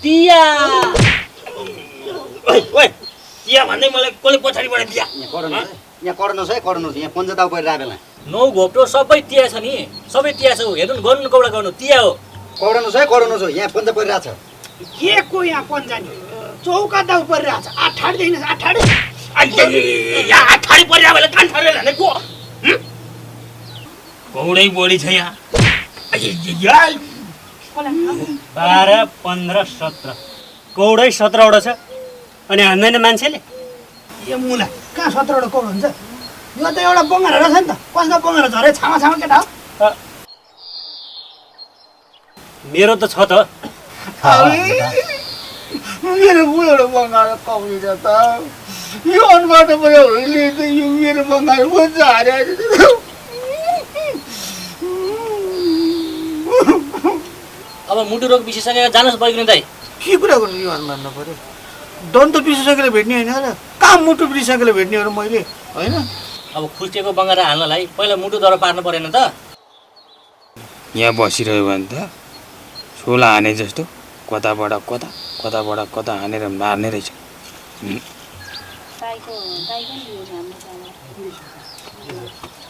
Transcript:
तिया ओइ ओइ तिया भन्दै मलाई कसले पछाडिबाट दिया यहाँ कर्नुहोस् है कर्नुहोस् यहाँ पञ्चताउ परिरहेको बेला नौ घोप्टो सबै तिया छ नि सबै तिया छ हेर्नु गर्नु कौडा गर्नु तिया हो कर्नुहोस् है यहाँ पञ्च परिरहेको छ के को यहाँ पञ्चानी चौका दाउ परिरहेछ आठाडी देखिन आठाडी यहाँ आठाडी परिरहेको बेला कान ठरेर हाने को कौडै बढी छ यहाँ 12, 15, 17 कौडै 17वटा छ अनि हान्दैन मान्छेले यो मुला कहाँ 17वटा कौड हुन्छ यो त एउटा बङ्गारा रहेछ नि त कसको बङ्गारा छ अरे छामा छामा केटा हो मेरो त छ त मेरो बुढो बङ्गारा कौडी छ त यो अनबाट मैले त यो मेरो बङ्गारा भन्छ अरे अब मुटु रोग विशेषज्ञ जानुहोस् बैगुनी दाइ के कुरा गर्नु यो भन्नु पर्यो दन्त विशेषज्ञले भेट्ने होइन र कहाँ मुटु विशेषज्ञले भेट्ने हो मैले होइन अब खुस्टिएको बङ्गारा हाल्नलाई पहिला मुटु दरो पार्नु परेन त यहाँ बसिरह्यो भने त सोला हाने जस्तो कताबाट कता हानेर मार्ने रहेछ दाइको नि